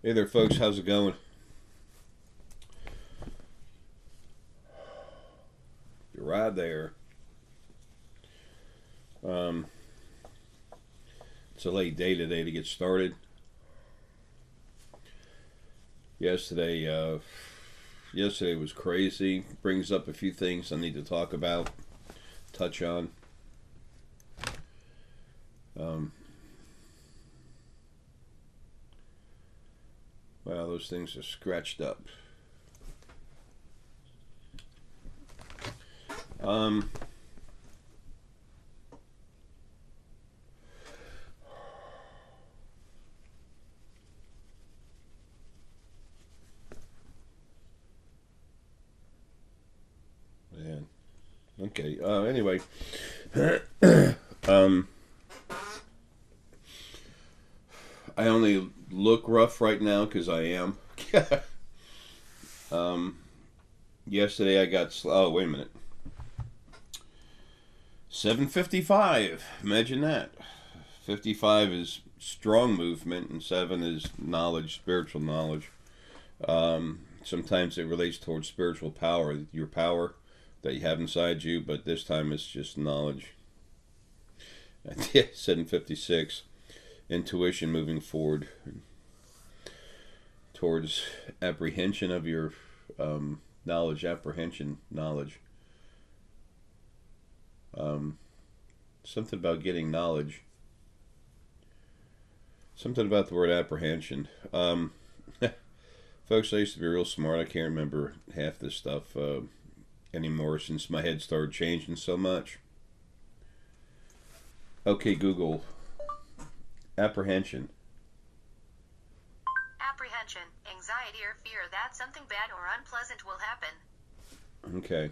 Hey there, folks. How's it going? You're right there. Um, it's a late day today to get started. Yesterday, yesterday was crazy. Brings up a few things I need to talk about, touch on. Um, well, those things are scratched up. Um, man. Okay. Anyway, um, I only look rough right now because I am. um, Yesterday I got. Oh, wait a minute. 7:55. Imagine that. 55 is strong movement, and 7 is knowledge, spiritual knowledge. Sometimes it relates towards spiritual power, your power that you have inside you, but this time it's just knowledge. 7:56. Intuition moving forward towards apprehension of your knowledge, apprehension, knowledge. Um, Something about getting knowledge. Something about the word apprehension. Folks, I used to be real smart. I can't remember half this stuff anymore since my head started changing so much. Okay, Google. Apprehension. Apprehension, anxiety or fear that something bad or unpleasant will happen. Okay.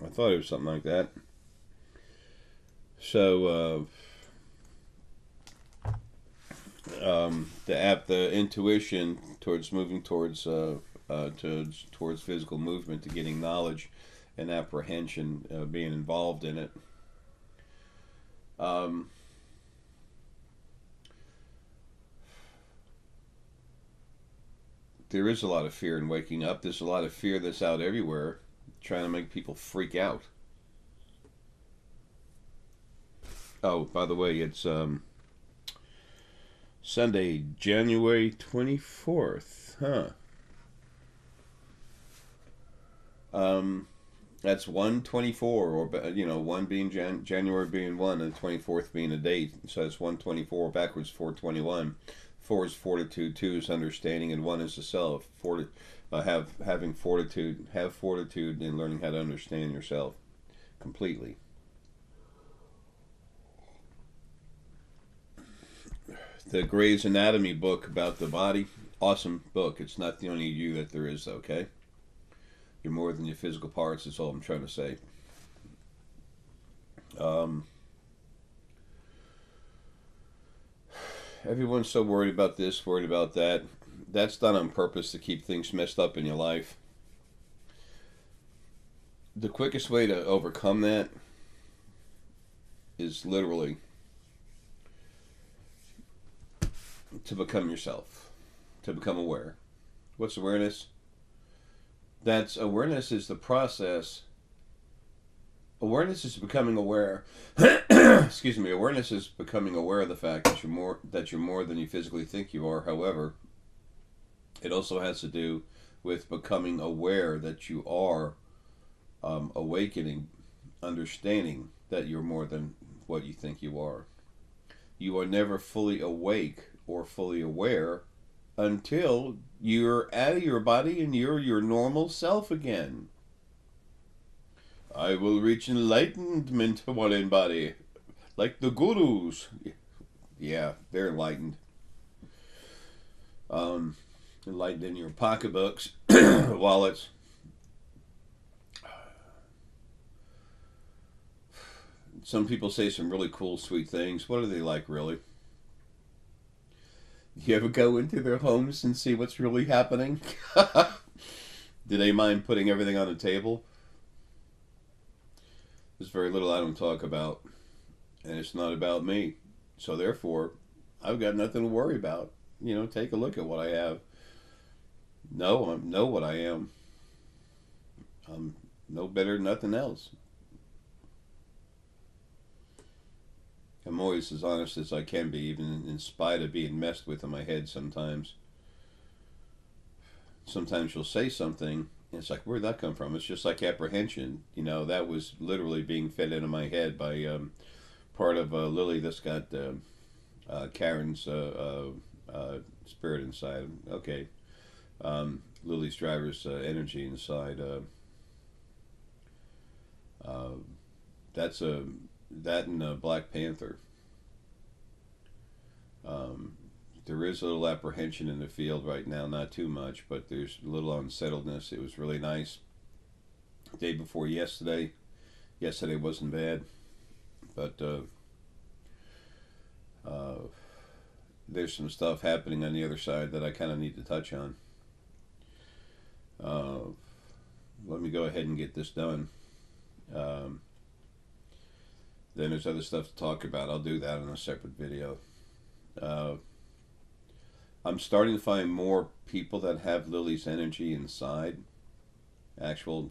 I thought it was something like that. So, the intuition towards moving towards physical movement to getting knowledge and apprehension being involved in it. Um, there is a lot of fear in waking up. There's a lot of fear that's out everywhere, trying to make people freak out. Oh, by the way, it's Sunday, January 24th. Huh. That's 124, or one being January being 1, and 24th being a date. So it's 124 backwards, 421. 4 is fortitude, 2 is understanding, and 1 is the self. Having fortitude, have fortitude in learning how to understand yourself completely. The Gray's Anatomy book about the body, awesome book. It's not the only you that there is, okay? You're more than your physical parts, is all I'm trying to say. Um, Everyone's so worried about this, worried about that. That's done on purpose to keep things messed up in your life. The quickest way to overcome that is literally to become yourself, to become aware. What's awareness? That's awareness is the process. Awareness is becoming aware. Excuse me. Awareness is becoming aware of the fact that you're more than you physically think you are. However, it also has to do with becoming aware that you are awakening, understanding that you're more than what you think you are. You are never fully awake or fully aware until you're out of your body and you're your normal self again. I will reach enlightenment one body, like the gurus. Yeah, they're enlightened. Enlightened in your pocketbooks, wallets. Some people say some really cool, sweet things. What are they like, really? You ever go into their homes and see what's really happening? Do they mind putting everything on the table? There's very little I don't talk about, and it's not about me. So therefore, I've got nothing to worry about. take a look at what I have. Know what I am. I'm no better than nothing else. I'm always as honest as I can be, even in spite of being messed with in my head sometimes. Sometimes you'll say something, and it's like, where'd that come from? It's just like apprehension. That was literally being fed into my head by part of Lilly that's got Karen's spirit inside. Okay. Lily's driver's energy inside. That's that and Black Panther. There is a little apprehension in the field right now, not too much, but there's a little unsettledness. It was really nice. The day before yesterday wasn't bad, but there's some stuff happening on the other side that I kind of need to touch on. Let me go ahead and get this done. Then there's other stuff to talk about. I'll do that in a separate video. I'm starting to find more people that have Lily's energy inside. Some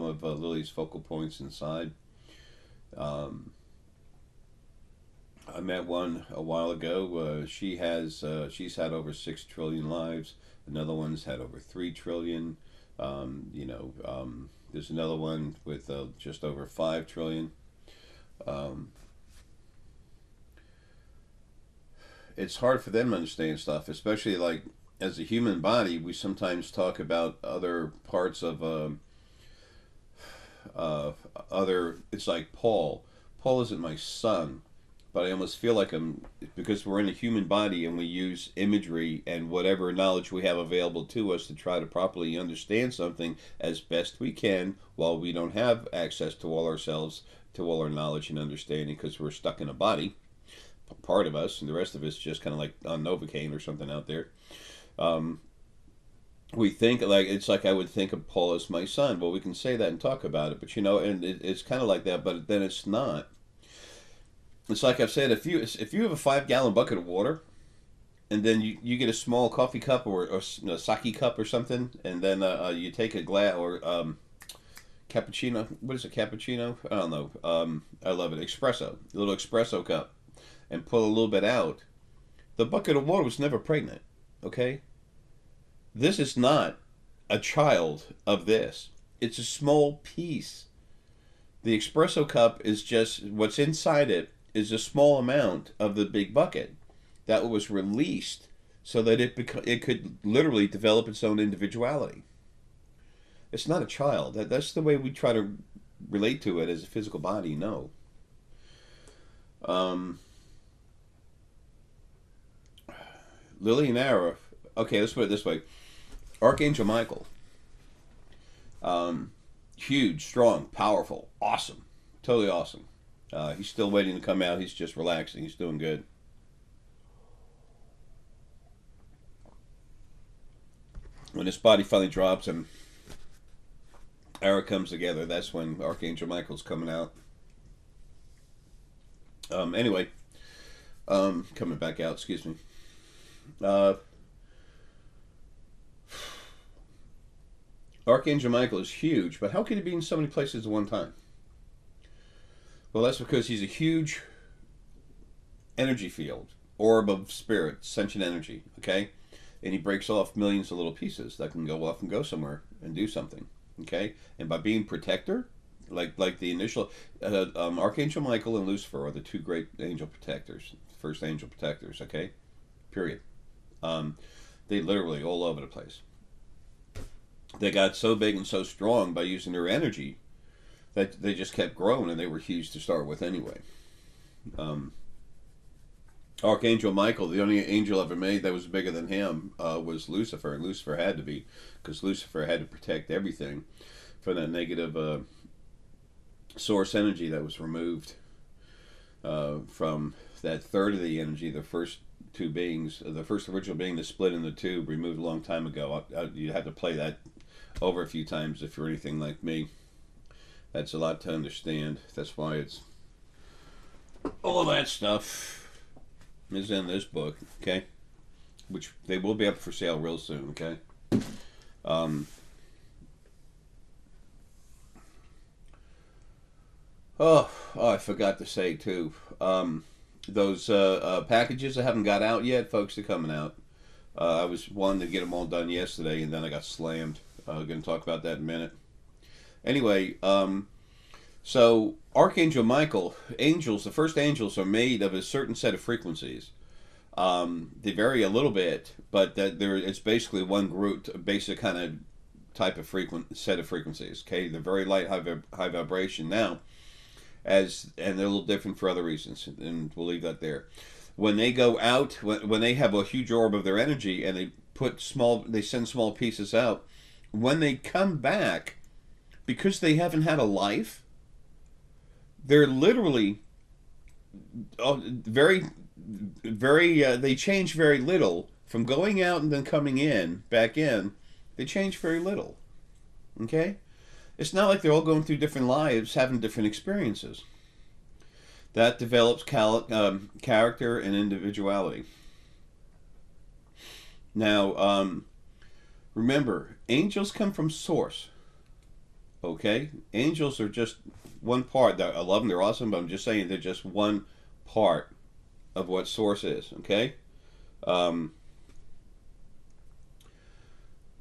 of Lily's focal points inside. I met one a while ago. She's had over 6 trillion lives. Another one's had over 3 trillion. There's another one with just over 5 trillion. It's hard for them to understand stuff, especially like as a human body. We sometimes talk about other parts of other. It's like Paul. Paul isn't my son, but I almost feel like because we're in a human body and we use imagery and whatever knowledge we have available to us to try to properly understand something as best we can, while we don't have access to all ourselves, to all our knowledge and understanding, because we're stuck in a body, part of us, and the rest of us just kind of like on Novocaine or something out there. We think it's like I would think of Paul as my son. Well, we can say that and talk about it, but and it's kind of like that, but then it's not. It's like I've said, if you have a 5-gallon bucket of water, and then you get a small coffee cup or sake cup or something, and then you take a glass or cappuccino. What is a cappuccino? I don't know. I love it. Espresso, a little espresso cup, and pull a little bit out. The bucket of water was never pregnant. Okay. This is not a child of this. It's a small piece. The espresso cup is just what's inside it. Is a small amount of the big bucket that was released so that it could literally develop its own individuality. It's not a child. That's the way we try to relate to it as a physical body. No. Lilly and Arae. Okay, let's put it this way. Archangel Michael. Huge, strong, powerful, awesome. Totally awesome. He's still waiting to come out. He's just relaxing. He's doing good. When his body finally drops and Arae comes together, that's when Archangel Michael's coming out. Anyway, coming back out, excuse me. Archangel Michael is huge, but how could he be in so many places at one time? Well, that's because he's a huge energy field, orb of spirit, sentient energy, okay? And he breaks off millions of little pieces that can go off and go somewhere and do something, okay? And by being protector, like the initial, Archangel Michael and Lucifer are the 2 great angel protectors, first angel protectors, okay? Period. They literally all over the place. They got so big and so strong by using their energy that they just kept growing, and they were huge to start with anyway. Archangel Michael, the only angel ever made that was bigger than him, was Lucifer, and Lucifer had to be, because Lucifer had to protect everything from that negative source energy that was removed from that third of the energy, the first 2 beings, the first original being that split into 2, removed a long time ago. You have to play that over a few times if you're anything like me. That's a lot to understand. That's why it's all that stuff is in this book, okay? which they will be up for sale real soon. Okay. Um, oh, I forgot to say too. Those packages that haven't got out yet, folks, they're coming out. I was wanting to get them all done yesterday, and then I got slammed. Going to talk about that in a minute. Anyway, so Archangel Michael, angels, the first angels are made of a certain set of frequencies. They vary a little bit, but it's basically one group, basic kind of type of set of frequencies. Okay, they're very light, high vibration. Now, and they're a little different for other reasons, and we'll leave that there. When they go out, when they have a huge orb of their energy, and they send small pieces out. When they come back, because they haven't had a life, they're literally they change very little from going out and then coming back in. They change very little. Okay? It's not like they're all going through different lives, having different experiences. That develops character and individuality. Now, remember, angels come from Source. Okay? Angels are just one part. I love them, they're awesome, but I'm just saying they're just one part of what Source is. Okay?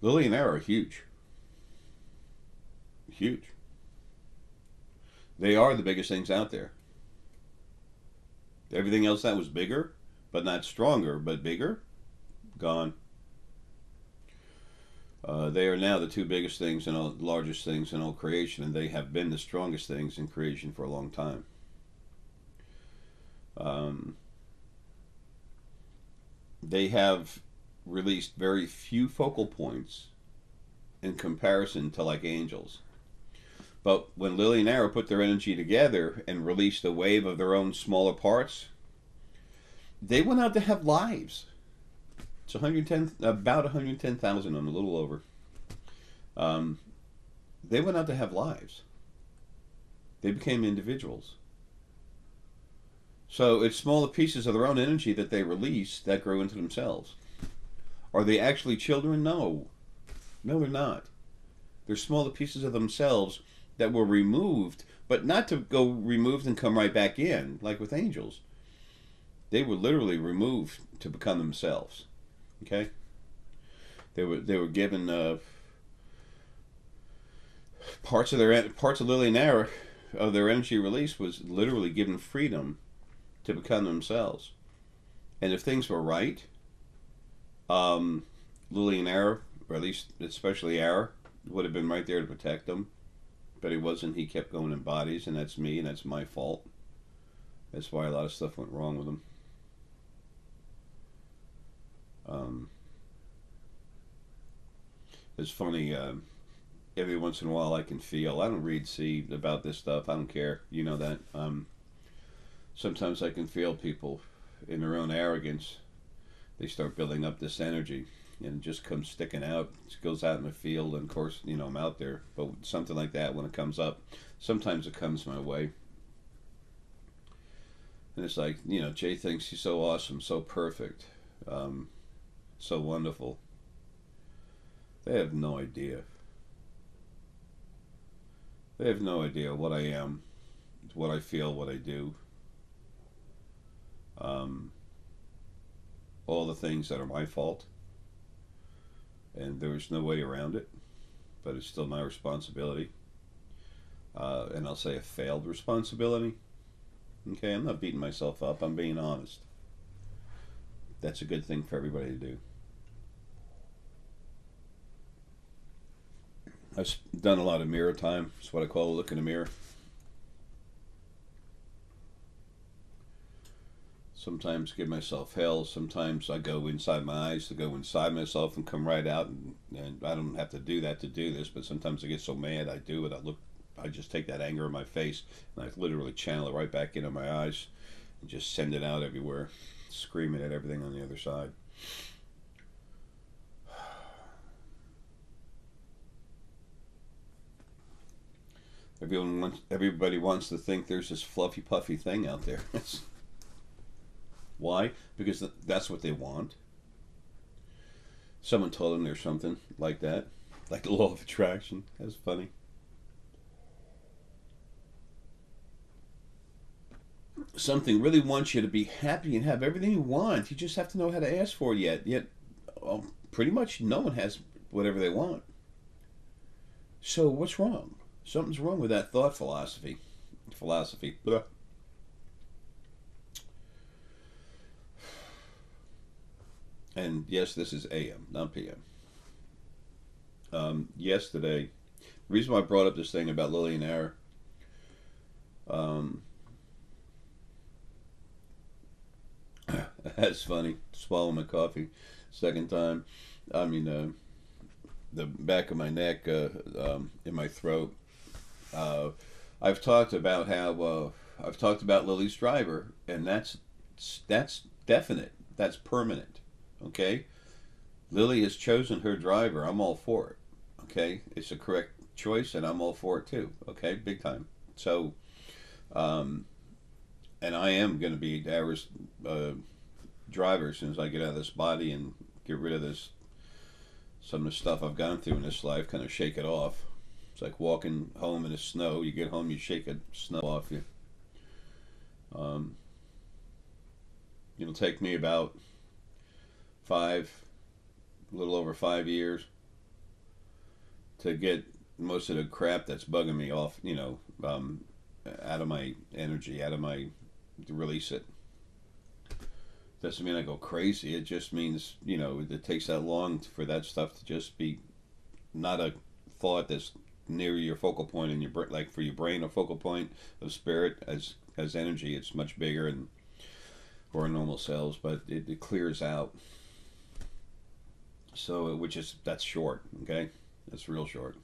Lilly and Arae are huge. Huge. They are the biggest things out there. Everything else that was bigger, but not stronger, but bigger, gone. They are now the two biggest things and largest things in all creation, and they have been the strongest things in creation for a long time. They have released very few focal points in comparison to like angels. But when Lilly and Arae put their energy together and released a wave of their own smaller parts, they went out to have lives. It's about 110,000 of them, a little over. They went out to have lives. They became individuals. So it's smaller pieces of their own energy that they release that grow into themselves. Are they actually children? No. No, they're not. They're smaller pieces of themselves that were removed, but not to go removed and come right back in, like with angels. They were literally removed to become themselves. Okay? They were given parts of Lilly and Arae of their energy release was literally given freedom to become themselves. And if things were right, Lilly and Arae, or at least especially Arae, would have been right there to protect them. But he wasn't. He kept going in bodies, and that's me, and that's my fault. That's why a lot of stuff went wrong with him. It's funny, every once in a while I can feel, I don't read, see about this stuff, I don't care, you know that. Sometimes I can feel people, in their own arrogance, they start building up this energy, and it just comes sticking out. It goes out in the field, and of course, you know, I'm out there. But something like that, when it comes up, sometimes it comes my way. And it's like, you know, Jay thinks he's so awesome, so perfect, so wonderful. They have no idea. They have no idea what I am, what I feel, what I do. All the things that are my fault. And there's no way around it, but it's still my responsibility. And I'll say a failed responsibility. Okay, I'm not beating myself up, I'm being honest. That's a good thing for everybody to do. I've done a lot of mirror time. It's what I call a look in the mirror. Sometimes give myself hell. Sometimes I go inside my eyes to go inside myself and come right out. And I don't have to do that to do this, but sometimes I get so mad I do it. I just take that anger in my face and I literally channel it right back into my eyes and just send it out everywhere, screaming at everything on the other side. Everybody wants to think there's this fluffy, puffy thing out there. Why? Because that's what they want. Someone told him there's something like that, like the law of attraction. That's funny. Something really wants you to be happy and have everything you want. You just have to know how to ask for it. Yet, well, pretty much no one has whatever they want. So what's wrong? Something's wrong with that thought philosophy. Blah. And yes, this is AM, not PM. Yesterday, the reason why I brought up this thing about Lilly and Arae, um, that's funny. Swallowing my coffee, second time. I mean, the back of my neck, in my throat. Uh, I've talked about how I've talked about Lily's driver, and that's definite. That's permanent. Okay, Lilly has chosen her driver. I'm all for it. Okay, it's a correct choice, and I'm all for it too. Okay, big time. So, um, and I am going to be Arae's driver as soon as I get out of this body and get rid of this some of the stuff I've gone through in this life. Kind of shake it off. It's like walking home in the snow. You get home, you shake the snow off you. Um, it'll take me about a little over 5 years to get most of the crap that's bugging me off, out of my energy, to release it. Doesn't mean I go crazy. It just means, it takes that long for that stuff to just be not a thought that's near your focal point in your brain. Like for your brain, a focal point of spirit as energy, it's much bigger and or normal cells, but it clears out. So, that's short, okay? That's real short.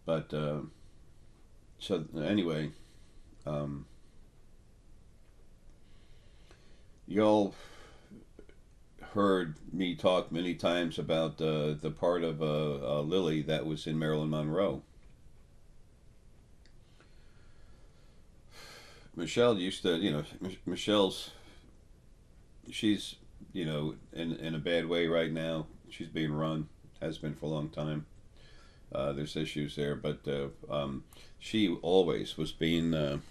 But, so anyway, y'all heard me talk many times about the part of Lilly that was in Marilyn Monroe. Michelle used to, she's, in a bad way right now. She's being run, has been for a long time. There's issues there, but she always was being. As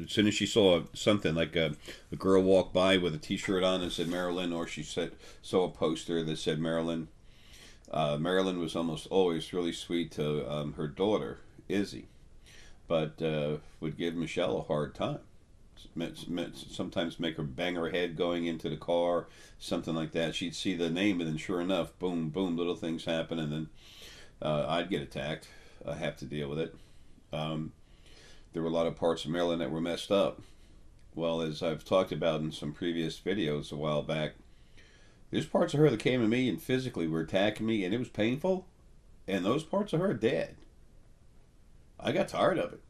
soon as she saw something like a girl walk by with a T-shirt on that said Marilyn, or saw a poster that said Marilyn. Marilyn was almost always really sweet to her daughter Izzy, but would give Michelle a hard time. Sometimes make her bang her head going into the car, something like that. She'd see the name, and then sure enough, boom, boom, little things happen, and then I'd get attacked. I have to deal with it. There were a lot of parts of Marilyn that were messed up. Well, as I've talked about in some previous videos a while back, there's parts of her that came to me and physically were attacking me, and it was painful, and those parts of her are dead. I got tired of it.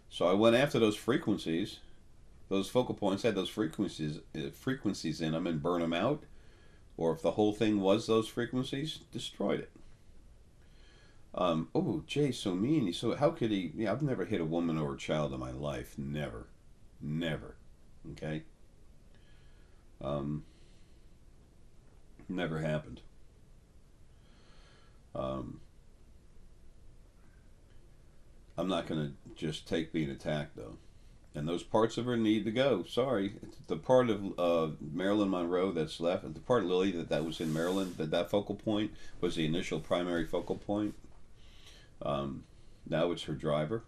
So I went after those frequencies, those focal points had those frequencies in them, and burn them out. Or if the whole thing was those frequencies, destroyed it. Oh, Jay's so mean. So how could he? Yeah, I've never hit a woman or a child in my life. Never, never. Okay. Never happened. I'm not going to just take being attacked, though. And those parts of her need to go. Sorry. The part of Marilyn Monroe that's left, the part of Lilly that was in Maryland, that focal point was the initial primary focal point. Now it's her driver.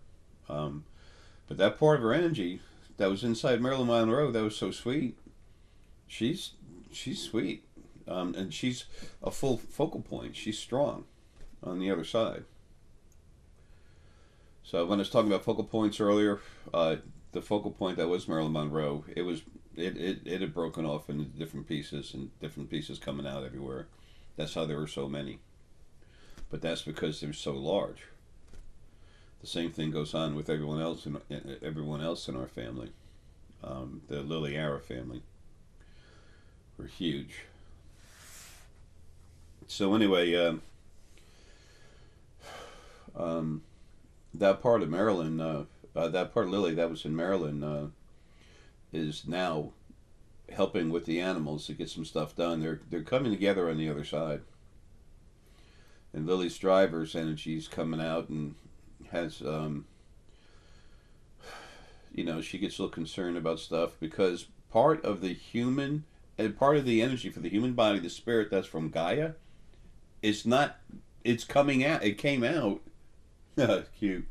But that part of her energy that was inside Marilyn Monroe that was so sweet, she's sweet. And she's a full focal point. She's strong on the other side. So when I was talking about focal points earlier, the focal point that was Marilyn Monroe, it had broken off into different pieces and different pieces coming out everywhere. That's how there were so many. But that's because they're so large. The same thing goes on with everyone else in our family. The Lilly Arae family. We're huge. So anyway, that part of Maryland, that part of Lilly that was in Maryland, is now helping with the animals to get some stuff done. They're coming together on the other side. And Lily's driver's energy is coming out and has she gets a little concerned about stuff because part of the human and part of the energy for the human body, the spirit that's from Gaia, is not. It's coming out. It came out. Cute.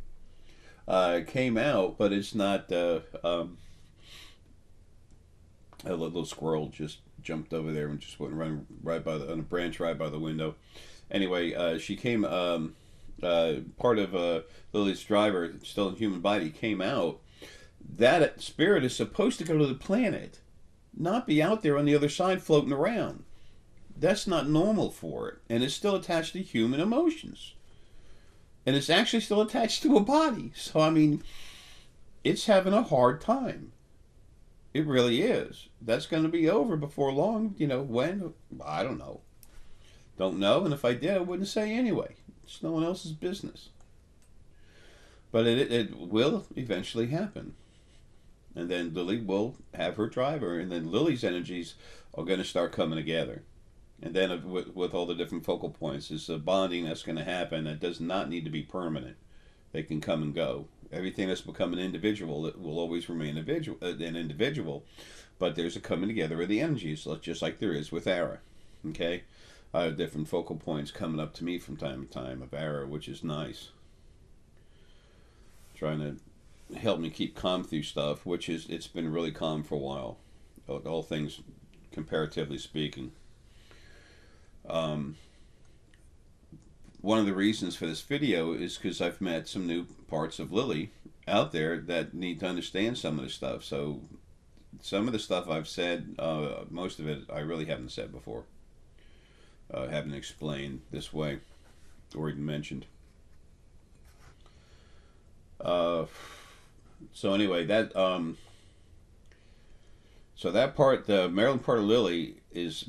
It came out, but it's not. A little squirrel just jumped over there and just went run right by on a branch right by the window. Anyway, she came. Part of Lily's driver, still in human body, came out. That spirit is supposed to go to the planet, not be out there on the other side floating around. That's not normal for it, and it's still attached to human emotions, and it's actually still attached to a body. So I mean, it's having a hard time. It really is. That's going to be over before long. When? I don't know. Don't know, and if I did, I wouldn't say anyway. It's no one else's business. But it will eventually happen. And then Lily will have her driver, and then Lily's energies are going to start coming together. And then with all the different focal points, it's a bonding that's going to happen that does not need to be permanent. They can come and go. Everything that's become an individual, it will always remain an individual. But there's a coming together of the energies, just like there is with Arae. Okay? I have different focal points coming up to me from time to time of Arae, which is nice. Trying to help me keep calm through stuff, which is, it's been really calm for a while, all things comparatively speaking. One of the reasons for this video is because I've met some new parts of Lily out there that need to understand some of the stuff. So some of the stuff I've said, most of it I really haven't said before, haven't explained this way or even mentioned. So anyway, that part, the Maryland part of Lily is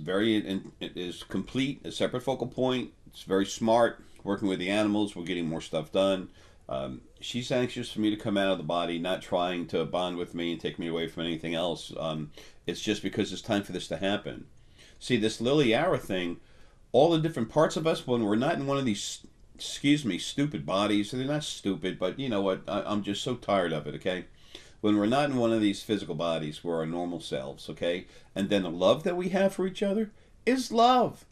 is complete, a separate focal point. It's very smart, working with the animals. We're getting more stuff done. She's anxious for me to come out of the body, not trying to bond with me and take me away from anything else. It's just because it's time for this to happen. See, this Lily Arae thing, all the different parts of us, when we're not in one of these, stupid bodies. They're not stupid, but you know what? I'm just so tired of it, okay? When we're not in one of these physical bodies, we're our normal selves, okay? And then the love that we have for each other is love.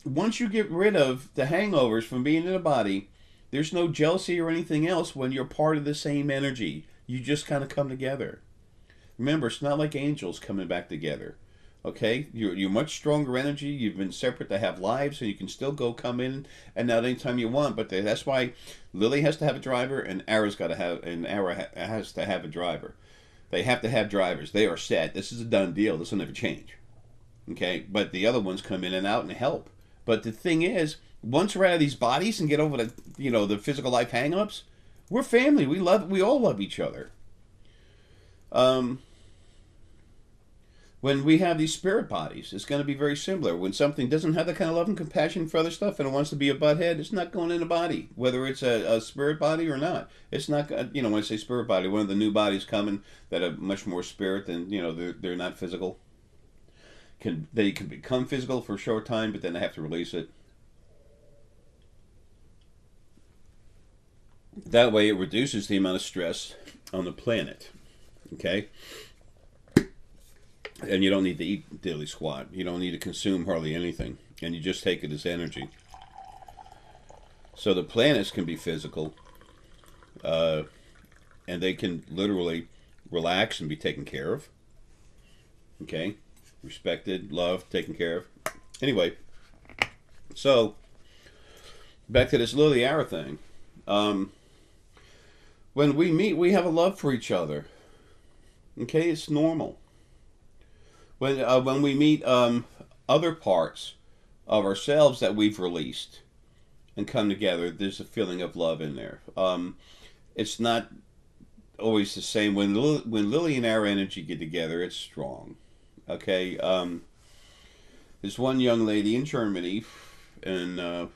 Once you get rid of the hangovers from being in a body, there's no jealousy or anything else when you're part of the same energy. You just kind of come together. Remember, it's not like angels coming back together. Okay, you're much stronger energy. You've been separate to have lives, and you can still come in and out anytime you want. But that's why Lily has to have a driver, and Arae has to have a driver. They have to have drivers. They are set. This is a done deal. This will never change. Okay, but the other ones come in and out and help. But the thing is, once we're out of these bodies and get over the physical life hang-ups, we're family. We all love each other. When we have these spirit bodies, it's going to be very similar. When something doesn't have that kind of love and compassion for other stuff and it wants to be a butthead, it's not going in a body, whether it's a spirit body or not. It's not, when I say spirit body, one of the new bodies coming that are much more spirit than, they're not physical. They can become physical for a short time, but then they have to release it. That way it reduces the amount of stress on the planet. Okay? And you don't need to eat daily squat. You don't need to consume hardly anything. And you just take it as energy. So the planets can be physical. And they can literally relax and be taken care of. Okay? Respected, loved, taken care of. Anyway. So, back to this Lily Arae thing. When we meet, we have a love for each other. Okay? It's normal. When we meet other parts of ourselves that we've released and come together, there's a feeling of love in there. It's not always the same. When Lily and our energy get together, it's strong. Okay. There's one young lady in Germany, and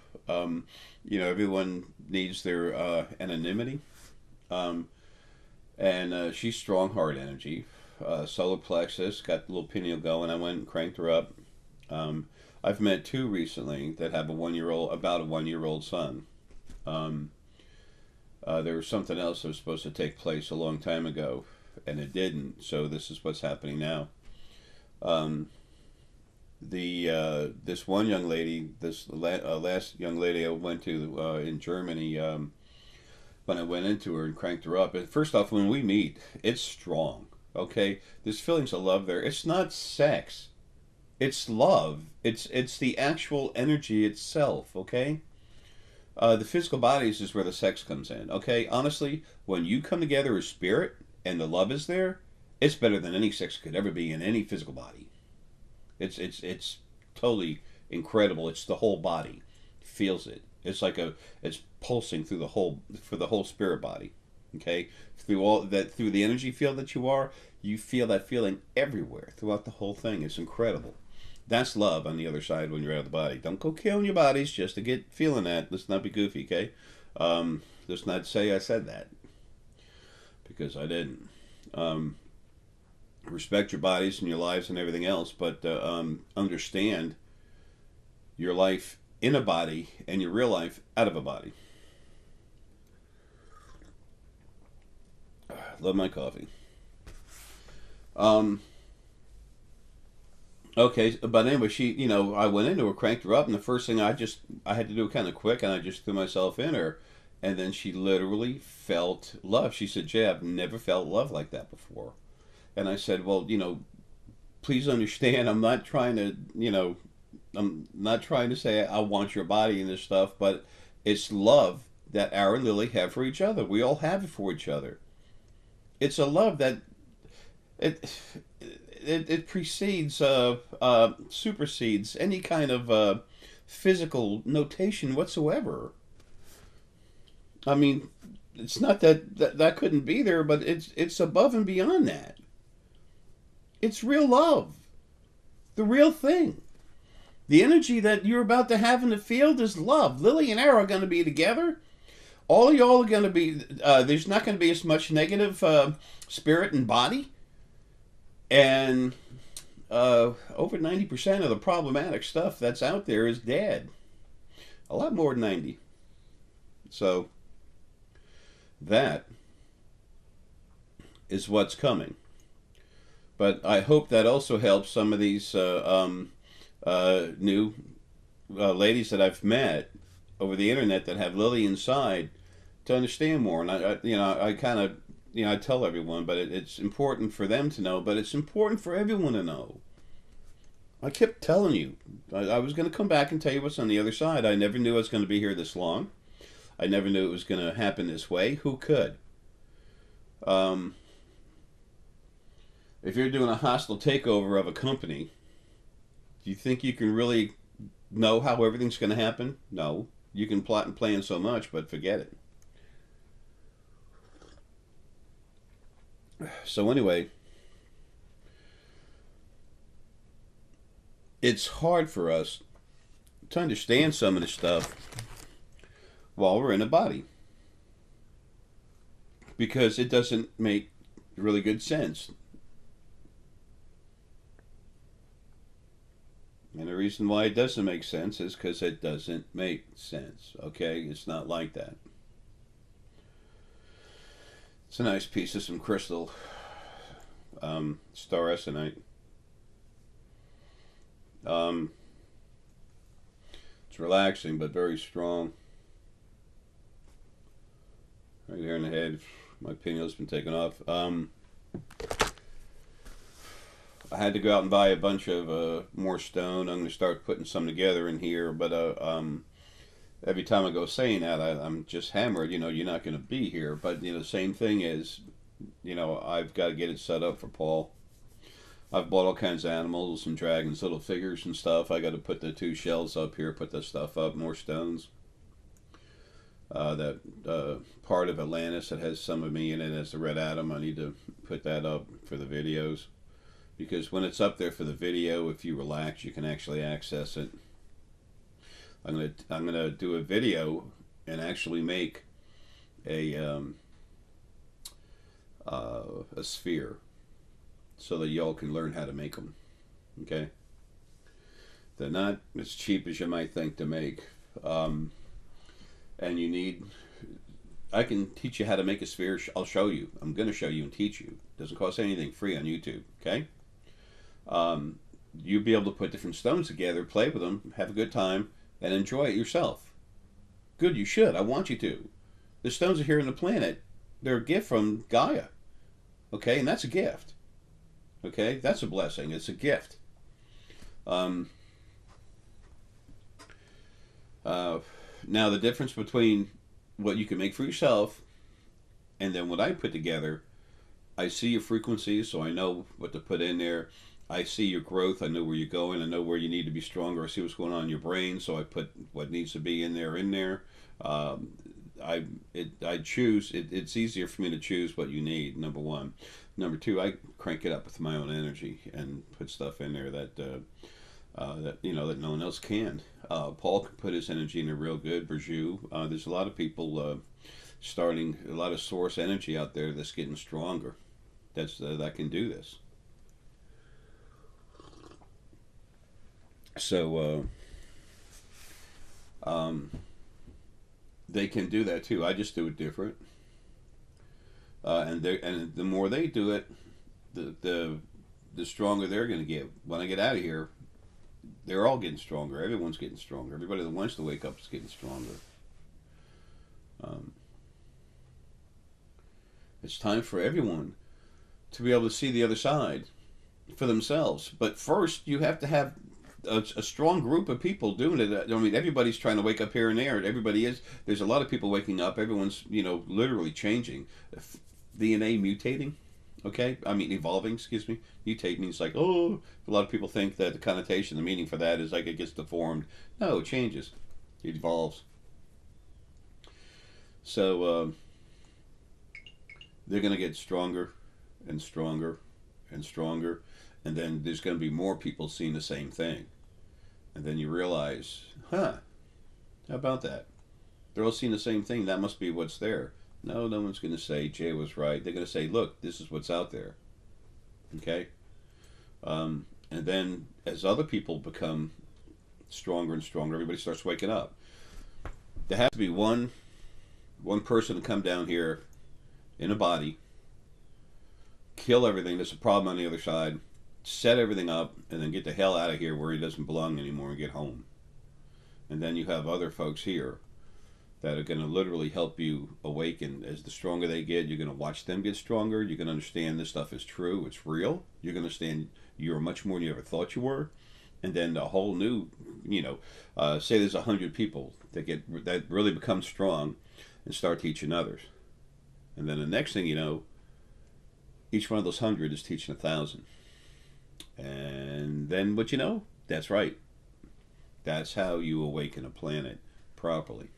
everyone needs their anonymity, and she's strong heart energy. solar plexus, got the little pineal going. I went and cranked her up. I've met two recently that have about a 1 year old son. There was something else that was supposed to take place a long time ago, and it didn't. So this is what's happening now. This one young lady, last young lady I went to in Germany, when I went into her and cranked her up. And first off, when we meet, it's strong. Okay, there's feelings of love there. It's not sex. It's love. It's the actual energy itself. Okay. The physical bodies is where the sex comes in. Okay, honestly, when you come together as spirit and the love is there, it's better than any sex could ever be in any physical body. It's totally incredible. It's the whole body feels it. It's pulsing through the whole spirit body. Okay, through the energy field that you feel that feeling everywhere throughout the whole thing. It's incredible. That's love on the other side when you're out of the body. Don't go killing your bodies just to get feeling that. Let's not be goofy, okay? Let's not say I said that, because I didn't. Respect your bodies and your lives and everything else, but understand your life in a body and your real life out of a body. Love my coffee. Okay, but anyway, I went into her, cranked her up, and the first thing I had to do it kind of quick, and I just threw myself in her, and then she literally felt love. She said, "Jay, I've never felt love like that before." And I said, "Well, please understand, I'm not trying to say I want your body and this stuff, but it's love that Arae and Lilly have for each other. We all have it for each other. It's a love that it precedes, supersedes any kind of physical notation whatsoever. I mean, it's not that couldn't be there, but it's above and beyond that. It's real love, the real thing. The energy that you're about to have in the field is love. Lilly and Arae are going to be together. All of y'all are going to be. There's not going to be as much negative spirit and body. And over 90% of the problematic stuff that's out there is dead. A lot more than 90. So that is what's coming. But I hope that also helps some of these new ladies that I've met over the internet that have Lilly inside to understand more. And I kind of, I tell everyone, but it's important for them to know, but it's important for everyone to know. I kept telling you, I was going to come back and tell you what's on the other side. I never knew I was going to be here this long. I never knew it was going to happen this way. Who could? If you're doing a hostile takeover of a company, do you think you can really know how everything's going to happen? No. You can plot and plan so much, but forget it. So anyway, it's hard for us to understand some of this stuff while we're in a body, because it doesn't make really good sense. And the reason why it doesn't make sense is because it doesn't make sense. Okay? It's not like that. It's a nice piece of some crystal. Star Essenite. It's relaxing, but very strong. Right here in the head. My pineal's been taken off. I had to go out and buy a bunch of more stone. I'm going to start putting some together in here, but every time I go saying that, I'm just hammered. You're not going to be here. But the same thing is, I've got to get it set up for Paul. I've bought all kinds of animals and dragons, little figures and stuff. I got to put the 2 shells up here, put that stuff up, more stones. That part of Atlantis that has some of me in it as the Red Atom, I need to put that up for the videos. Because when it's up there for the video, if you relax, you can actually access it. I'm gonna do a video and actually make a sphere so that y'all can learn how to make them. Okay? They're not as cheap as you might think to make. Um, and you need, I can teach you how to make a sphere. I'll show you. I'm going to show you and teach you. Doesn't cost anything, free on YouTube. Okay? Um, you'll be able to put different stones together, play with them, have a good time, and enjoy it yourself. Good, you should. I want you to. The stones are here on the planet. They're a gift from Gaia. Okay? And that's a gift. Okay? That's a blessing. It's a gift. Um, now, the difference between what you can make for yourself and then what I put together, I see your frequencies, so I know what to put in there. I see your growth. I know where you're going. I know where you need to be stronger. I see what's going on in your brain, so I put what needs to be in there. Um, I choose. It's easier for me to choose what you need. Number one. Number two, I crank it up with my own energy and put stuff in there that that no one else can. Paul can put his energy in there real good. Burju. There's a lot of people starting a lot of source energy out there that's getting stronger. That can do this. So they can do that too. I just do it different, and the more they do it, the stronger they're going to get. When I get out of here, they're all getting stronger. Everyone's getting stronger. Everybody that wants to wake up is getting stronger. Um, it's time for everyone to be able to see the other side for themselves. But first, you have to have a strong group of people doing it. I mean, everybody's trying to wake up here and there. Everybody is. There's a lot of people waking up. Everyone's, literally changing. DNA mutating. Okay? I mean, evolving, excuse me. Mutate means like, oh, a lot of people think that the connotation, the meaning for that is like it gets deformed. No, it changes. It evolves. So, they're going to get stronger and stronger and stronger. And then there's going to be more people seeing the same thing. And then you realize, how about that? They're all seeing the same thing. That must be what's there. No one's going to say Jay was right. They're going to say, look, this is what's out there. Okay? And then as other people become stronger and stronger, everybody starts waking up. There has to be one person to come down here in a body, kill everything that's a problem on the other side, set everything up, and then get the hell out of here where he doesn't belong anymore and get home. And then you have other folks here that are going to literally help you awaken. As the stronger they get, you're going to watch them get stronger. You're going to understand this stuff is true. It's real. You're going to understand you're much more than you ever thought you were. And then a whole new, say there's 100 people that really become strong and start teaching others. And then the next thing you know, each one of those 100 is teaching 1,000. And then what you know? That's right. That's how you awaken a planet properly.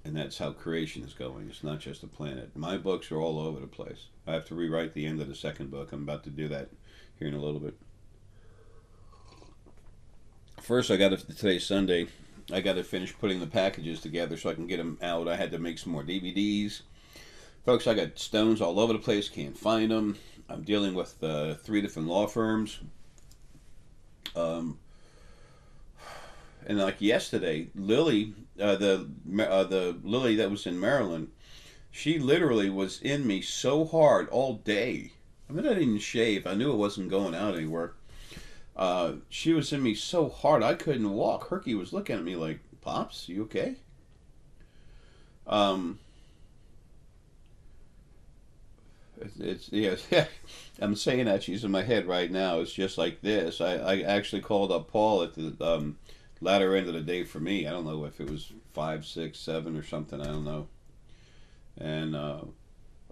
And that's how creation is going. It's not just a planet. My books are all over the place. I have to rewrite the end of the second book. I'm about to do that here in a little bit. First, today's Sunday, I got to finish putting the packages together so I can get them out. I had to make some more DVDs. Folks, I got stones all over the place. Can't find them. I'm dealing with 3 different law firms. And like yesterday, Lilly, the Lilly that was in Maryland, she literally was in me so hard all day. I mean, I didn't shave. I knew it wasn't going out anywhere. She was in me so hard I couldn't walk. Herky was looking at me like, "Pops, you okay?" Yeah. I'm saying that she's in my head right now. It's just like this. I actually called up Paul at the latter end of the day for me. I don't know if it was 5, 6, 7 or something. I don't know. And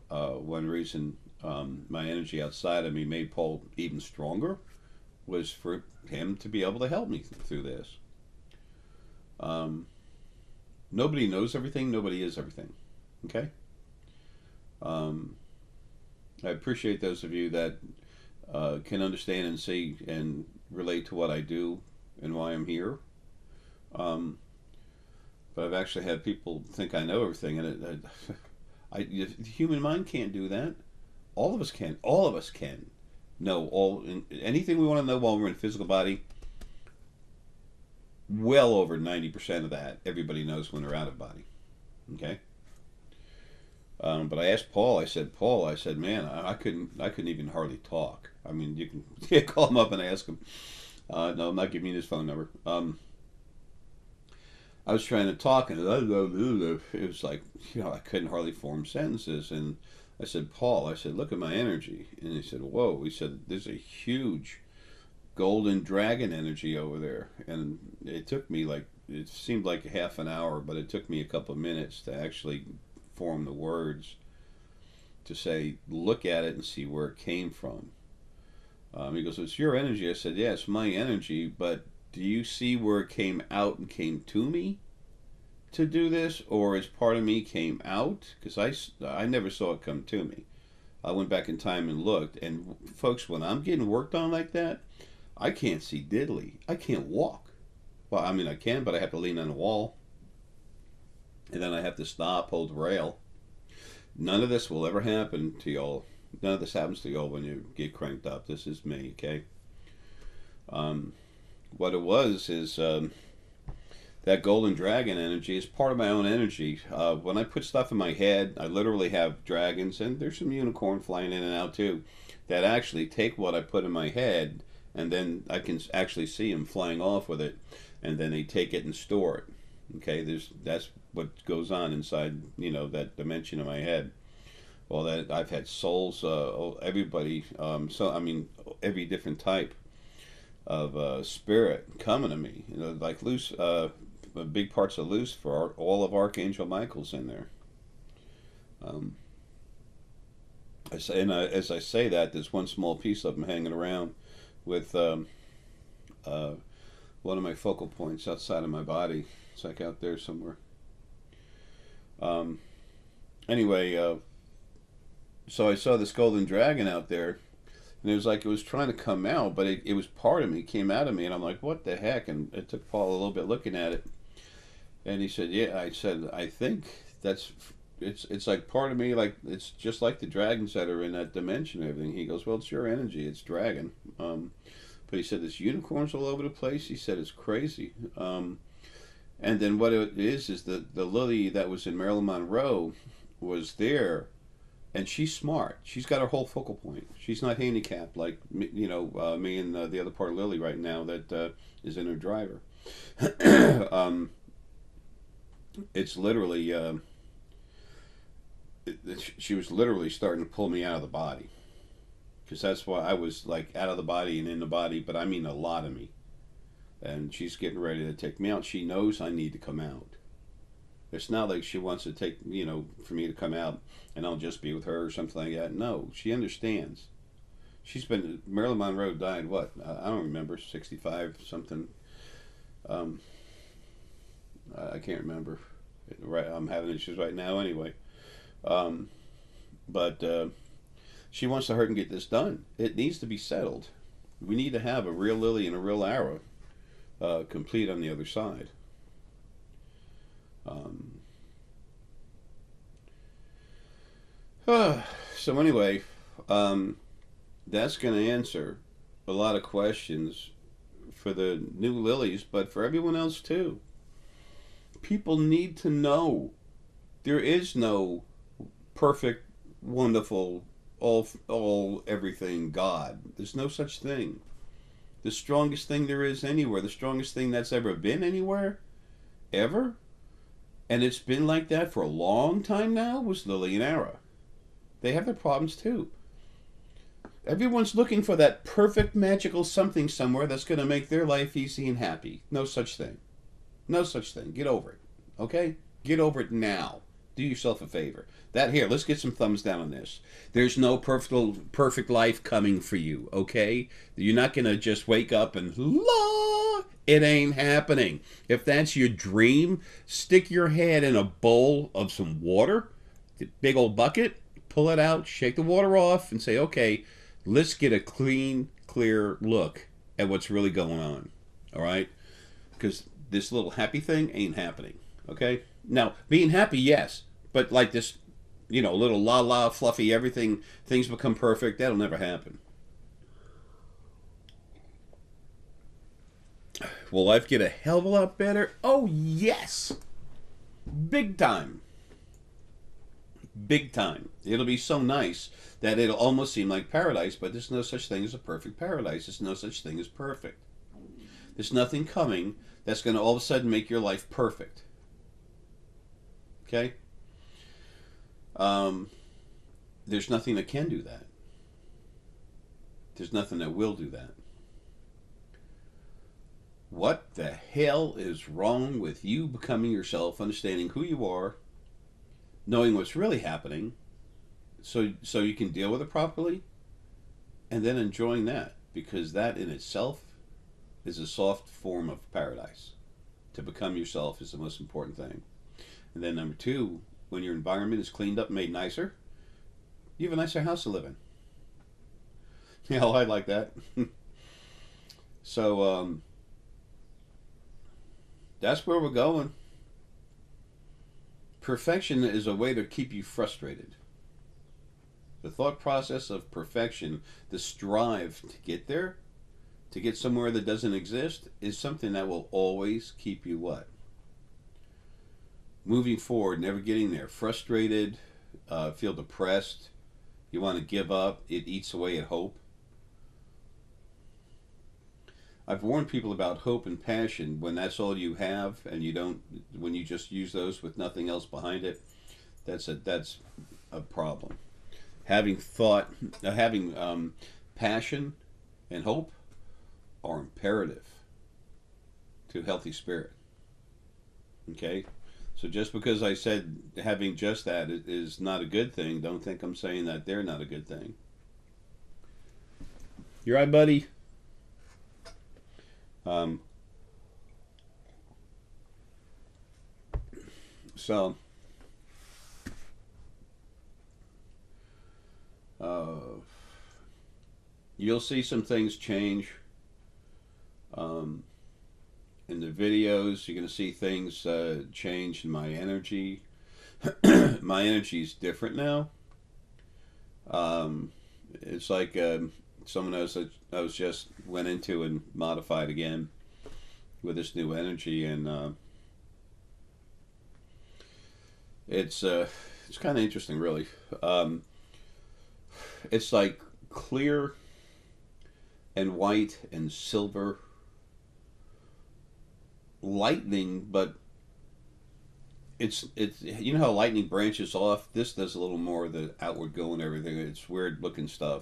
one reason my energy outside of me made Paul even stronger was for him to be able to help me through this. Nobody knows everything. Nobody is everything. Okay? I appreciate those of you that can understand and see and relate to what I do and why I'm here. But I've actually had people think I know everything, and the human mind can't do that. All of us can. All of us can know anything we want to know while we're in a physical body. Well over 90% of that, everybody knows when they're out of body. Okay. But I asked Paul. I said, Paul. I said, man, I couldn't even hardly talk. I mean, you can call him up and ask him. No, I'm not giving you his phone number. I was trying to talk, and it was like, I couldn't hardly form sentences. And I said, Paul, I said, look at my energy. And he said, whoa. He said, there's a huge golden dragon energy over there. And it took me it seemed like half an hour, but it took me a couple of minutes to actually form the words to say, look at it and see where it came from. He goes, it's your energy. I said, yeah, it's my energy, but do you see where it came out and came to me to do this, or as part of me came out? Because I never saw it come to me. I went back in time and looked, and folks, when I'm getting worked on like that, I can't see diddly. I can't walk. Well, I mean, I can, but I have to lean on the wall, and then I have to stop, hold the rail. None of this will ever happen to y'all. None of this happens to y'all when you get cranked up. This is me, okay? What it was is that golden dragon energy is part of my own energy. When I put stuff in my head, I literally have dragons, and there's some unicorn flying in and out too, that actually take what I put in my head, and then I can actually see them flying off with it, and then they take it and store it. Okay, that's what goes on inside, that dimension in my head. Well, that I've had souls, everybody, every different type of spirit coming to me, like loose, big parts of loose for all of Archangel Michael's in there. As I say that, there's one small piece of them hanging around with one of my focal points outside of my body. It's like out there somewhere. Anyway, so I saw this golden dragon out there, and it was like it was trying to come out, but it was part of me, it came out of me, and I'm like, what the heck? And it took Paul a little bit looking at it, and he said, yeah. I said, I think it's like part of me, like it's just like the dragons that are in that dimension and everything. He goes, well, it's your energy, it's dragon. But he said, there's unicorns all over the place. He said, it's crazy. And then what it is the Lilly that was in Marilyn Monroe was there. And she's smart. She's got her whole focal point. She's not handicapped like me and the other part of Lilly right now that is in her driver. It's literally, she was literally starting to pull me out of the body. Because that's why I was like out of the body and in the body, but I mean a lot of me. And she's getting ready to take me out. She knows I need to come out. It's not like she wants to take, for me to come out and I'll just be with her or something like that. No, she understands. Marilyn Monroe died, what? I don't remember, 65 something. I can't remember. Right, I'm having issues right now anyway. But she wants to hurry and get this done. It needs to be settled. We need to have a real Lilly and a real Arae complete on the other side. So anyway, that's going to answer a lot of questions for the new Lilies, but for everyone else too. People need to know there is no perfect, wonderful, all everything God. There's no such thing. The strongest thing there is anywhere, the strongest thing that's ever been anywhere, ever, and it's been like that for a long time now, was Lilly and Arae. They have their problems too. Everyone's looking for that perfect magical something somewhere that's going to make their life easy and happy. No such thing. No such thing. Get over it. Okay? Get over it now. Do yourself a favor. Let's get some thumbs down on this. There's no perfect life coming for you, okay? You're not going to just wake up and, la! It ain't happening. If that's your dream, stick your head in a bowl of some water, big old bucket, pull it out, shake the water off, and say, okay, let's get a clean, clear look at what's really going on, all right? Because this little happy thing ain't happening, okay? Now, being happy, yes, but like this a little la la fluffy, everything, things become perfect. That'll never happen. Will life get a hell of a lot better? Oh, yes. Big time. Big time. It'll be so nice that it'll almost seem like paradise, but there's no such thing as a perfect paradise. There's no such thing as perfect. There's nothing coming that's going to all of a sudden make your life perfect. Okay? There's nothing that can do that. There's nothing that will do that. What the hell is wrong with you becoming yourself, understanding who you are, knowing what's really happening, so you can deal with it properly, and then enjoying that, because that in itself is a soft form of paradise. To become yourself is the most important thing. And then number two, when your environment is cleaned up, made nicer, you have a nicer house to live in. Yeah, I like that. So that's where we're going. Perfection is a way to keep you frustrated. The thought process of perfection, the strive to get there, to get somewhere that doesn't exist, is something that will always keep you what? Moving forward, never getting there. Frustrated, feel depressed, you want to give up, it eats away at hope. I've warned people about hope and passion. When that's all you have, and when you just use those with nothing else behind it, that's a problem. Having passion and hope are imperative to a healthy spirit. Okay, so just because I said having just that is not a good thing, don't think I'm saying that they're not a good thing. You're right, buddy. So you'll see some things change in the videos. You're going to see things change in my energy. My energy is different now. It's like someone else that I was just went into and modified again with this new energy, and it's kind of interesting, really. It's like clear and white and silver lightning, but it's you know how lightning branches off. This does a little more of the outward go and everything. It's weird looking stuff.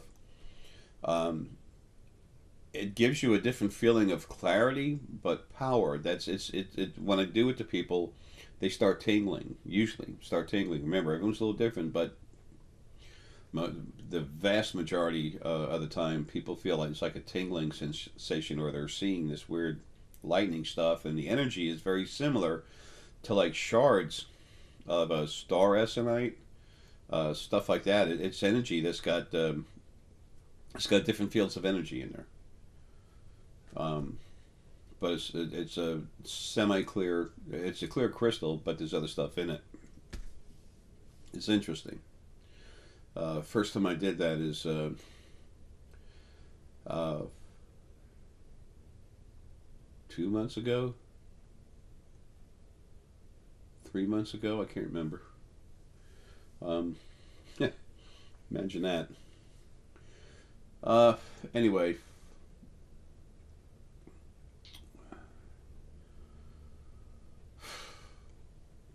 It gives you a different feeling of clarity, but power. When I do it to people, they start tingling. Usually, start tingling. Remember, everyone's a little different, but the vast majority of the time, people feel like it's like a tingling sensation, or they're seeing this weird lightning stuff, and the energy is very similar to like shards of a star essenite, stuff like that. It's energy that's got different fields of energy in there. But it's a semi-clear. It's a clear crystal, but there's other stuff in it. It's interesting. First time I did that is 2 months ago, 3 months ago. I can't remember. Imagine that. Anyway.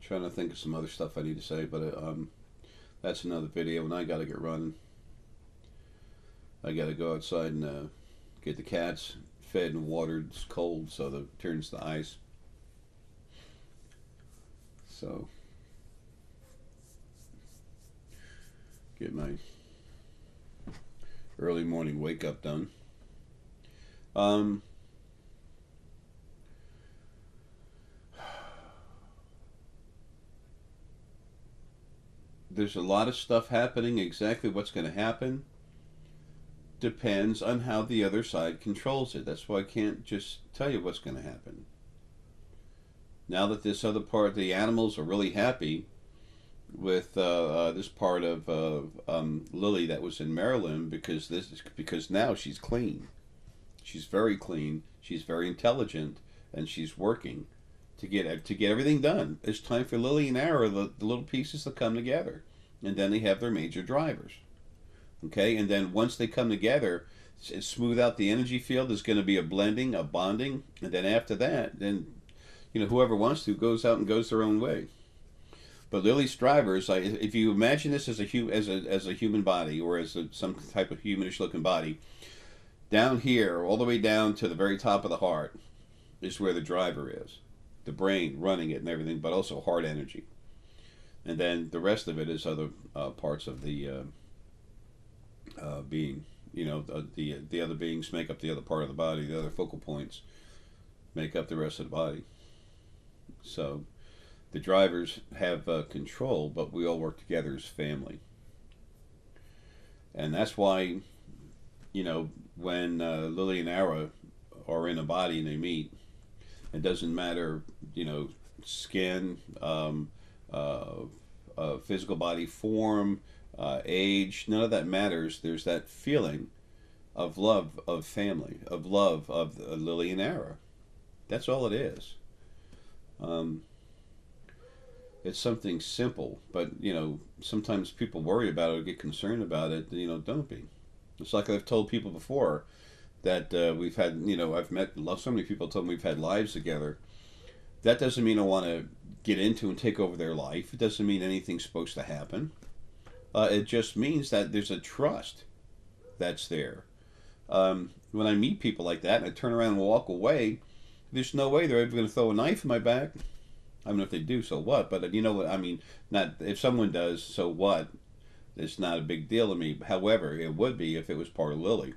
Trying to think of some other stuff I need to say, but that's another video, and I gotta get running. I gotta go outside and get the cats fed and watered. It's cold, so it turns to ice. So get my early morning wake up done. There's a lot of stuff happening. Exactly what's going to happen depends on how the other side controls it. That's why I can't just tell you what's going to happen. Now that this other part, the animals are really happy, this part of Lilly that was in Maryland, because now she's clean. She's very clean. She's very intelligent, and she's working to get everything done. It's time for Lilly and Arae, the little pieces to come together, and then they have their major drivers. Okay, and then once they come together, smooth out the energy field. There's going to be a blending, a bonding, and then after that, then whoever wants to goes out and goes their own way. But Lilly's drivers, if you imagine this as a human body, or as some type of humanish looking body, down here, all the way down to the very top of the heart, is where the driver is, the brain running it and everything, but also heart energy. And then the rest of it is other parts of the being. The other beings make up the other part of the body. The other focal points make up the rest of the body. So the drivers have control, but we all work together as family. And that's why, when Lilly and Arae are in a body and they meet, it doesn't matter, skin, physical body form, age, none of that matters. There's that feeling of love, of family, of love, of Lilly and Arae. That's all it is. It's something simple, but sometimes people worry about it or get concerned about it. Don't be. It's like I've told people before that we've had. I've met so many people told me we've had lives together. That doesn't mean I want to get into and take over their life. It doesn't mean anything's supposed to happen. It just means that there's a trust that's there. When I meet people like that and I turn around and walk away, there's no way they're ever going to throw a knife in my back. I mean, if they do, so what? But you know what I mean? Not if someone does, so what? It's not a big deal to me. However, it would be if it was part of Lilly.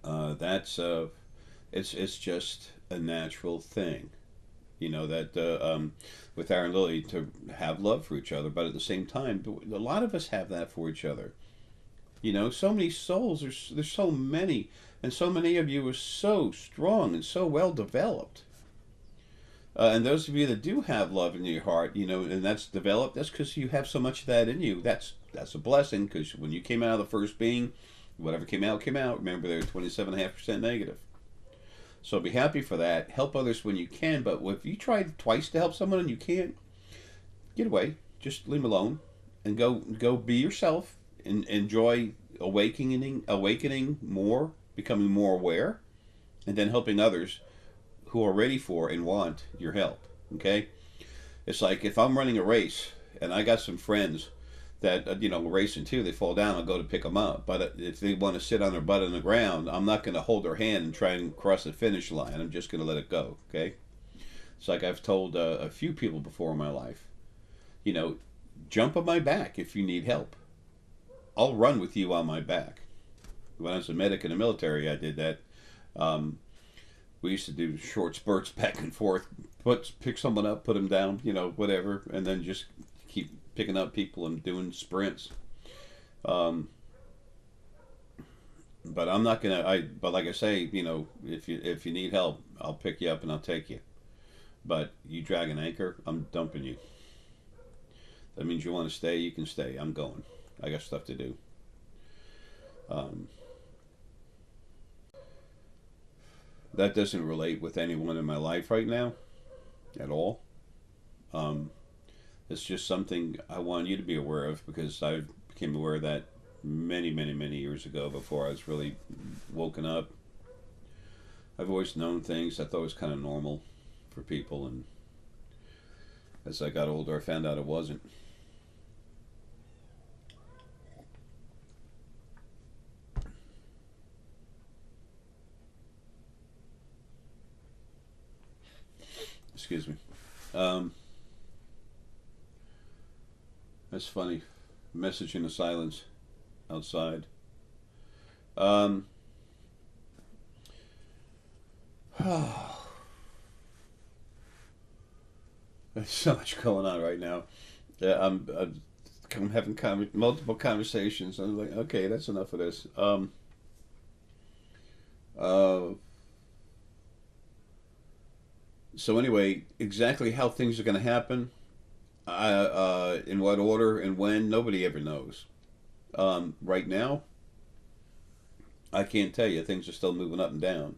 That's it's just a natural thing, that with Arae and Lilly to have love for each other, but at the same time, a lot of us have that for each other. So many souls. There's so many, and so many of you are so strong and so well developed. And those of you that do have love in your heart, and that's developed, that's because you have so much of that in you. That's a blessing, because when you came out of the first being, whatever came out, came out. Remember, they're 27.5% negative. So be happy for that. Help others when you can, but if you tried twice to help someone and you can't, get away. Just leave them alone and go be yourself and enjoy awakening more, becoming more aware, and then helping others who are ready for and want your help. Okay, it's like if I'm running a race and I got some friends that racing too, they fall down, I'll go to pick them up. But if they want to sit on their butt on the ground, I'm not going to hold their hand and try and cross the finish line. I'm just going to let it go. Okay, it's like I've told a few people before in my life, jump on my back if you need help. I'll run with you on my back. When I was a medic in the military, I did that. We used to do short spurts back and forth, pick someone up, put them down, whatever, and then just keep picking up people and doing sprints. But I'm not gonna. But like I say, if you need help, I'll pick you up and I'll take you. But you drag an anchor, I'm dumping you. That means you want to stay, you can stay. I'm going. I got stuff to do. That doesn't relate with anyone in my life right now at all. It's just something I want you to be aware of, because I became aware of that many, many, many years ago before I was really woken up. I've always known things I thought was kind of normal for people, and as I got older, I found out it wasn't. Excuse me. That's funny. Message in the silence outside. There's so much going on right now. I'm having multiple conversations. I'm like, okay, that's enough of this. So anyway, exactly how things are going to happen, In what order and when, nobody ever knows. Right now, I can't tell you. Things are still moving up and down.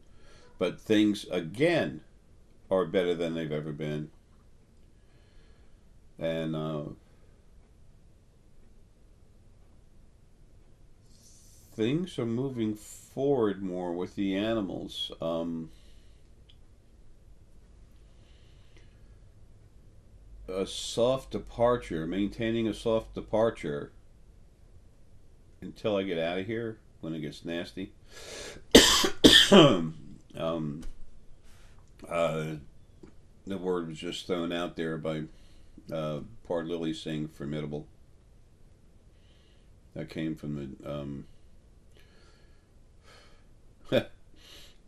But things, again, are better than they've ever been. And things are moving forward more with the animals. A soft departure, maintaining a soft departure until I get out of here when it gets nasty. um, the word was just thrown out there by part Lilly saying formidable. That came from the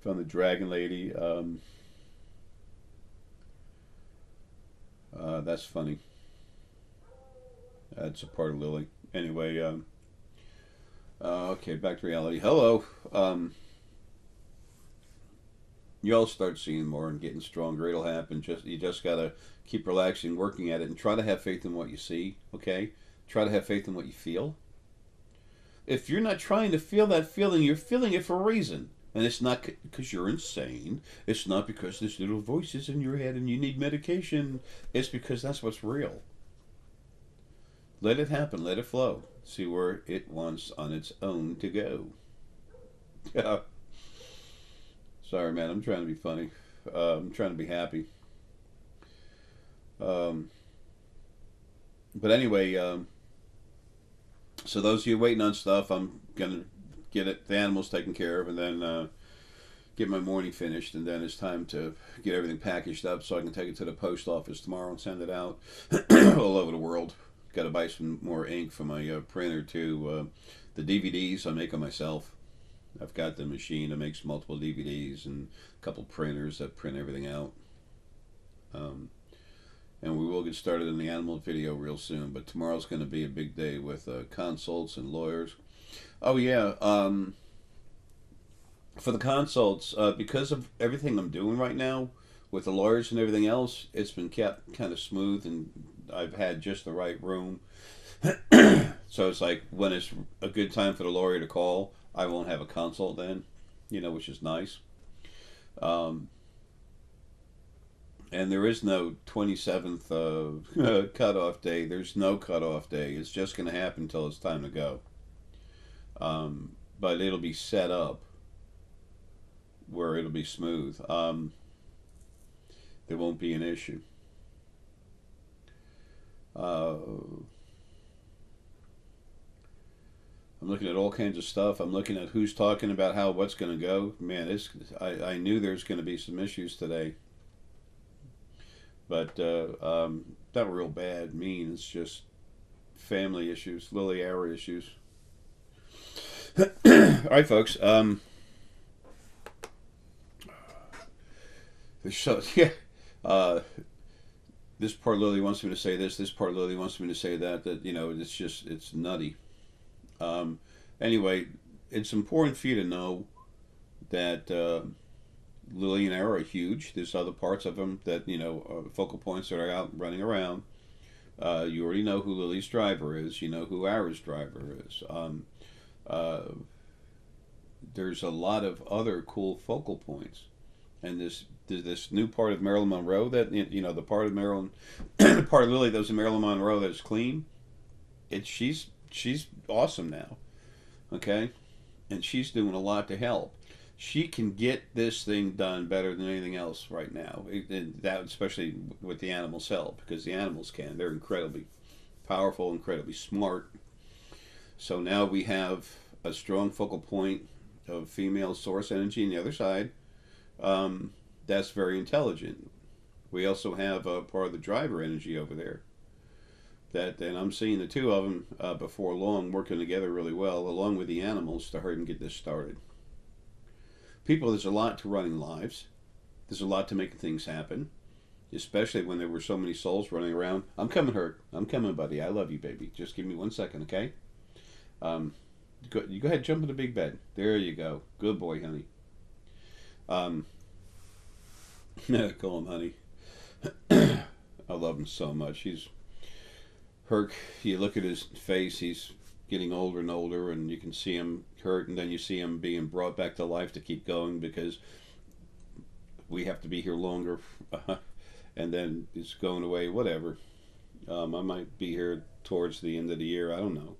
from the dragon lady. That's funny. That's a part of Lilly. Anyway, okay, back to reality. Hello. You'll start seeing more and getting stronger. It'll happen. You just gotta keep relaxing, working at it, and try to have faith in what you see. Okay, try to have faith in what you feel. If you're not trying to feel that feeling, you're feeling it for a reason. And it's not because you're insane. It's not because there's little voices in your head and you need medication. It's because that's what's real. Let it happen. Let it flow. See where it wants on its own to go. Sorry, man. I'm trying to be funny. I'm trying to be happy. But anyway, so those of you waiting on stuff, I'm going to get the animals taken care of, and then get my morning finished, and then it's time to get everything packaged up so I can take it to the post office tomorrow and send it out all over the world. Got to buy some more ink for my printer too. The DVDs I make them myself. I've got the machine that makes multiple DVDs and a couple printers that print everything out. And we will get started in the animal video real soon, but tomorrow's going to be a big day with consults and lawyers. Oh yeah, for the consults, because of everything I'm doing right now with the lawyers and everything else, it's been kept kind of smooth, and I've had just the right room. So it's like when it's a good time for the lawyer to call, I won't have a consult then, which is nice. And there is no 27th cutoff day. There's no cutoff day. It's just going to happen until it's time to go. But it'll be set up where it'll be smooth. There won't be an issue. I'm looking at all kinds of stuff. I'm looking at who's talking about what's going to go. Man, I knew there's going to be some issues today. But not real bad, mean. It's just family issues, Lilly Arae issues. All right, folks. This part Lilly wants me to say this. This part Lilly wants me to say that. It's nutty. Anyway, it's important for you to know that Lilly and Arae are huge. There's other parts of them that focal points that are out running around. You already know who Lilly's driver is. You know who Arae's driver is. There's a lot of other cool focal points, and this new part of Marilyn Monroe that the part of Marilyn, the part of Lilly that was in Marilyn Monroe that is clean. She's awesome now, okay, and she's doing a lot to help. She can get this thing done better than anything else right now. That especially with the animals' help, because the animals can. They're incredibly powerful, incredibly smart. So now we have a strong focal point of female source energy on the other side. That's very intelligent. We also have part of the driver energy over there. And I'm seeing the two of them before long working together really well, along with the animals, to hurry and get this started. People, there's a lot to running lives. There's a lot to making things happen, especially when there were so many souls running around. I'm coming, Hurt. I'm coming, buddy. I love you, baby. Just give me 1 second, okay? You go ahead, jump in the big bed. There you go. Good boy, honey. Call him honey. I love him so much. Herc, you look at his face, he's getting older and older, and you can see him hurt, and then you see him being brought back to life to keep going because we have to be here longer. And then it's going away, whatever. I might be here towards the end of the year, I don't know.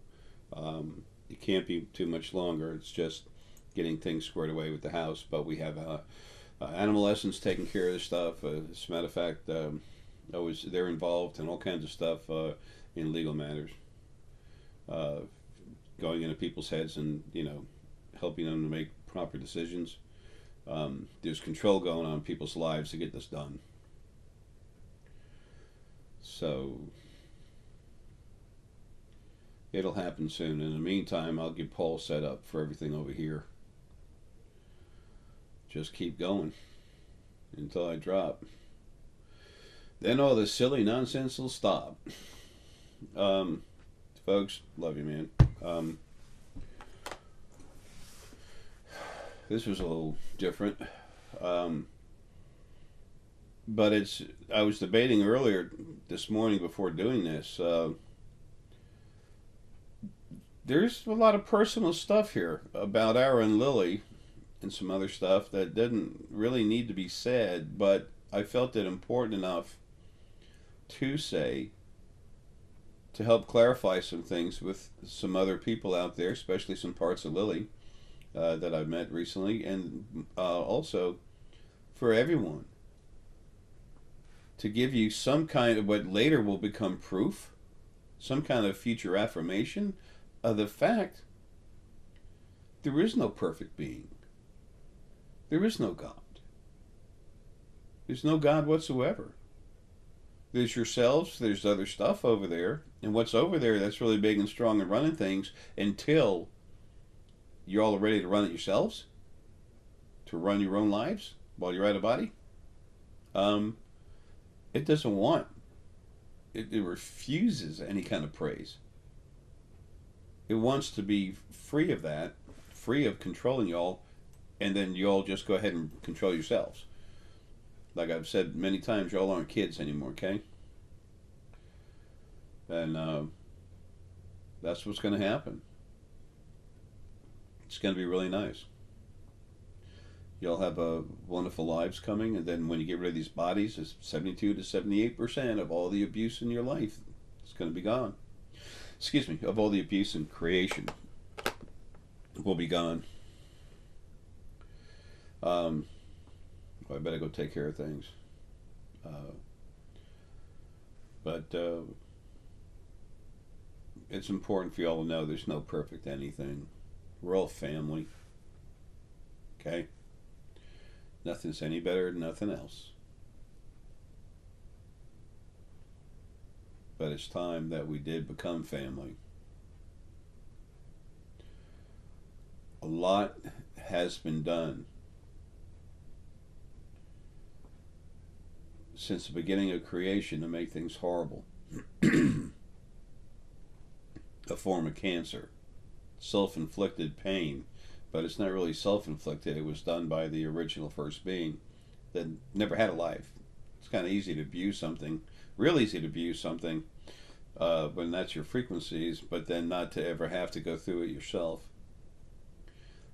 It can't be too much longer. It's just getting things squared away with the house, but we have Animal Essence taking care of this stuff. As a matter of fact, they're involved in all kinds of stuff in legal matters, going into people's heads and helping them to make proper decisions. There's control going on in people's lives to get this done. So it'll happen soon. In the meantime, I'll get Paul set up for everything over here. Just keep going until I drop. Then all this silly nonsense will stop. Folks, love you, man. This was a little different. But I was debating earlier this morning before doing this. There's a lot of personal stuff here about Arae and Lilly and some other stuff that didn't really need to be said, but I felt it important enough to say, to help clarify some things with some other people out there, especially some parts of Lilly that I've met recently, and also for everyone, to give you some kind of what later will become proof, some kind of future affirmation of the fact there is no perfect being. There is no God. There's no God whatsoever. There's yourselves, there's other stuff over there, and what's over there that's really big and strong and running things until you're all ready to run it yourselves, to run your own lives while you're out of body. It doesn't want, it refuses any kind of praise. It wants to be free of that, free of controlling y'all, and then y'all just go ahead and control yourselves. Like I've said many times, y'all aren't kids anymore, okay? And that's what's going to happen. It's going to be really nice. You'll have wonderful lives coming, and then when you get rid of these bodies, it's 72 to 78% of all the abuse in your life is going to be gone. Excuse me, of all the abuse in creation will be gone. I better go take care of things. But it's important for you all to know there's no perfect anything. We're all family. Okay? Nothing's any better than nothing else. But it's time that we did become family. A lot has been done since the beginning of creation to make things horrible. A form of cancer, self-inflicted pain, but it's not really self-inflicted. It was done by the original first being that never had a life. It's kind of easy to abuse something, real easy to abuse something when that's your frequencies, but then not to ever have to go through it yourself.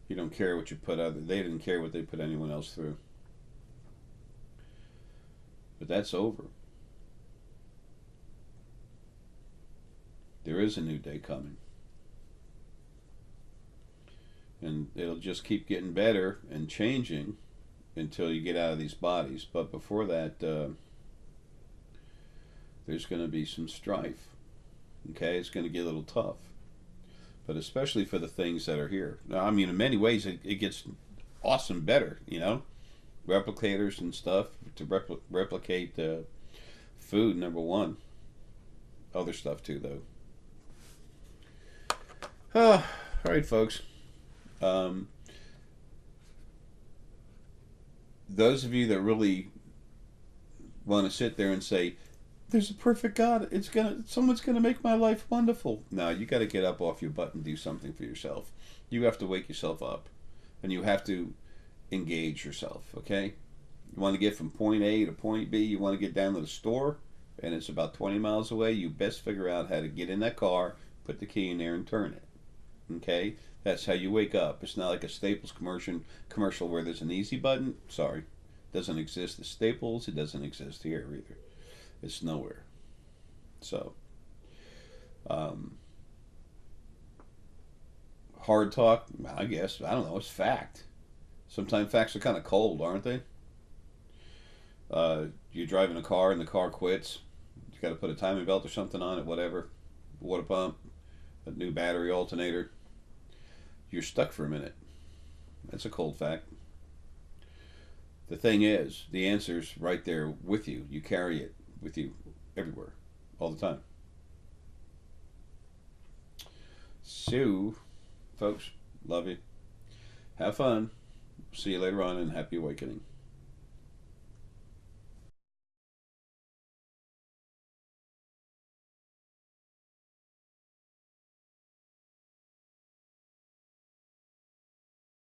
You don't care what you put other. They didn't care what they put anyone else through. But that's over. There is a new day coming. And it'll just keep getting better and changing until you get out of these bodies. But before that, there's going to be some strife. Okay? It's going to get a little tough. But especially for the things that are here. Now, I mean, in many ways, it gets awesome better, you know? Replicators and stuff to replicate food, number one. Other stuff too, though. All right, folks. Those of you that really want to sit there and say, "There's a perfect God. Someone's gonna make my life wonderful." No, you got to get up off your butt and do something for yourself. You have to wake yourself up, and you have to engage yourself. Okay? You want to get from point A to point B. You want to get down to the store. and it's about 20 miles away, you best figure out how to get in that car, put the key in there, and turn it. Okay? That's how you wake up. It's not like a Staples commercial where there's an easy button. Sorry. It doesn't exist at Staples. It doesn't exist here either. It's nowhere. So, um, hard talk, I guess. I don't know. It's fact. Sometimes facts are kind of cold, aren't they? You're driving a car and the car quits. You got to put a timing belt or something on it, whatever. Water pump, a new battery alternator. You're stuck for a minute. That's a cold fact. The thing is, the answer's right there with you. You carry it with you everywhere, all the time. So, folks, love you. Have fun. See you later on, and happy awakening.